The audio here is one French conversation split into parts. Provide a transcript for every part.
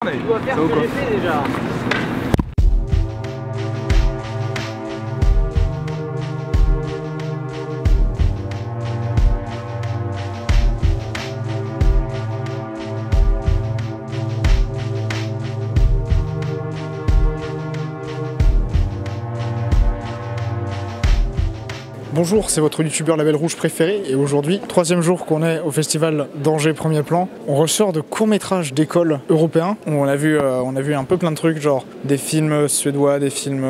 Tu dois faire ce que j'ai fait déjà. Bonjour, c'est votre youtubeur Label Rouge préféré et aujourd'hui, troisième jour qu'on est au festival d'Angers Premier Plan, on ressort de courts-métrages d'école européens. On a vu un peu plein de trucs, genre des films suédois, des films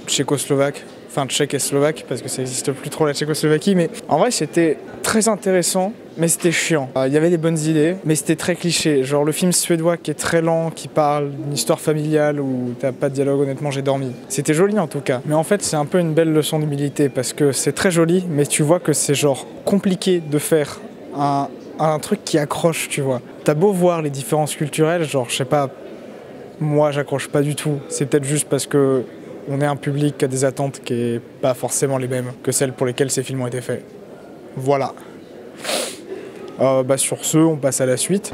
tchécoslovaques, enfin tchèques et slovaques parce que ça n'existe plus trop la Tchécoslovaquie, mais en vrai c'était très intéressant. Mais c'était chiant. Il y avait des bonnes idées, mais c'était très cliché. Genre le film suédois qui est très lent, qui parle d'une histoire familiale où t'as pas de dialogue, honnêtement j'ai dormi. C'était joli en tout cas. Mais en fait c'est un peu une belle leçon d'humilité parce que c'est très joli, mais tu vois que c'est genre compliqué de faire un truc qui accroche, tu vois. T'as beau voir les différences culturelles, genre je sais pas, moi j'accroche pas du tout. C'est peut-être juste parce que on est un public qui a des attentes qui est pas forcément les mêmes que celles pour lesquelles ces films ont été faits. Voilà. Sur ce, on passe à la suite.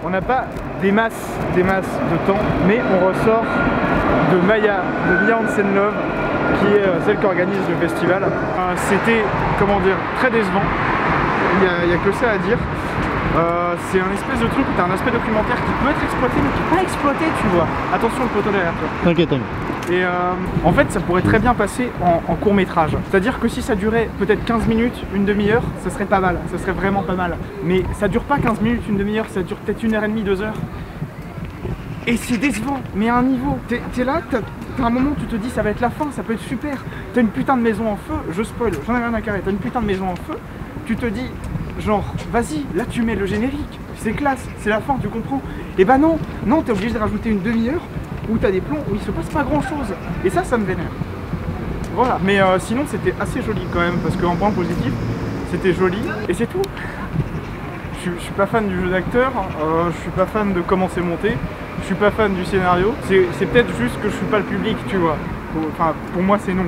On n'a pas des masses de temps, mais on ressort de Maya, de Mia Hansen Love, qui est celle qui organise le festival. C'était, comment dire, très décevant. Il n'y a que ça à dire. C'est un espèce de truc où tu as un aspect documentaire qui peut être exploité mais qui n'est pas exploité, tu vois. Attention le poteau derrière toi. T'inquiète. Et en fait ça pourrait très bien passer en court métrage. C'est-à-dire que si ça durait peut-être 15 minutes, une demi-heure, ça serait pas mal, ça serait vraiment pas mal. Mais ça dure pas 15 minutes, une demi-heure, ça dure peut-être 1h30, 2 heures. Et c'est décevant, mais à un niveau. T'es là, t'as un moment où tu te dis ça va être la fin, ça peut être super. T'as une putain de maison en feu, je spoil, j'en ai rien à carrer, t'as une putain de maison en feu, tu te dis genre, vas-y, là tu mets le générique, c'est classe, c'est la fin, tu comprends? Et bah non, t'es obligé de rajouter une demi-heure où t'as des plombs où il se passe pas grand chose. Et ça me vénère. Voilà, mais sinon c'était assez joli quand même, parce qu'en point positif, c'était joli, et c'est tout. Je suis pas fan du jeu d'acteur, je suis pas fan de comment c'est monté, je suis pas fan du scénario, c'est peut-être juste que je suis pas le public, tu vois. Enfin, pour moi c'est non.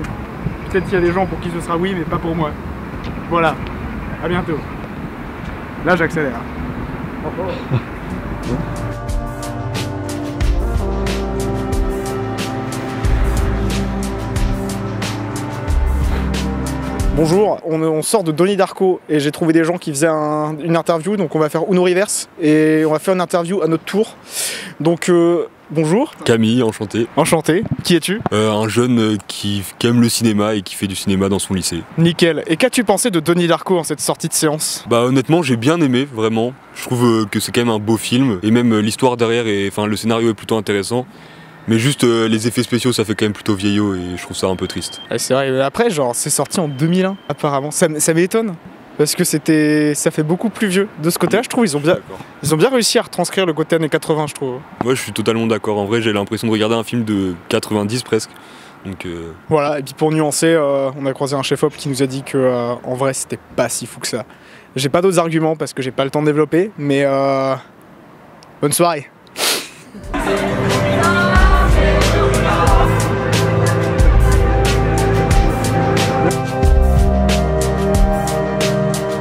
Peut-être qu'il y a des gens pour qui ce sera oui, mais pas pour moi. Voilà, à bientôt. Là j'accélère. Bonjour, on sort de Donnie Darko et j'ai trouvé des gens qui faisaient une interview, donc on va faire Uno Reverse et on va faire une interview à notre tour. Donc bonjour. Camille, enchanté. Enchanté. Qui es-tu? Un jeune qui aime le cinéma et qui fait du cinéma dans son lycée. Nickel. Et qu'as-tu pensé de Donnie Darko en cette sortie de séance? Bah honnêtement j'ai bien aimé, vraiment. Je trouve que c'est quand même un beau film et même l'histoire derrière, le scénario est plutôt intéressant. Mais juste les effets spéciaux ça fait quand même plutôt vieillot et je trouve ça un peu triste. Ouais, c'est vrai, après genre c'est sorti en 2001 apparemment, ça m'étonne. Parce que ça fait beaucoup plus vieux. De ce côté-là, je trouve ils ont bien réussi à retranscrire le côté années 80, je trouve. Moi, je suis totalement d'accord. En vrai, j'ai l'impression de regarder un film de 90 presque. Donc, Voilà. Et puis pour nuancer, on a croisé un chef-op qui nous a dit que en vrai, c'était pas si fou que ça. J'ai pas d'autres arguments parce que j'ai pas le temps de développer, mais bonne soirée.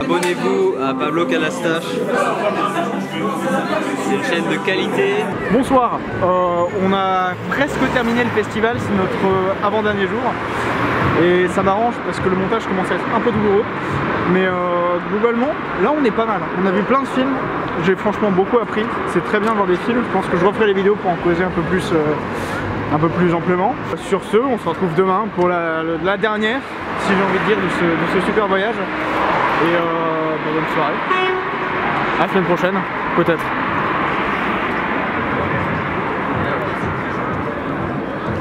Abonnez-vous à Pablo Calastache, c'est une chaîne de qualité. Bonsoir, on a presque terminé le festival, c'est notre avant-dernier jour. Et ça m'arrange parce que le montage commence à être un peu douloureux. Mais globalement, là on est pas mal. On a vu plein de films, j'ai franchement beaucoup appris. C'est très bien de voir des films, je pense que je referai les vidéos pour en causer un peu plus amplement. Sur ce, on se retrouve demain pour la dernière, si j'ai envie de dire, de ce super voyage. Et bonne soirée. À la semaine prochaine, peut-être.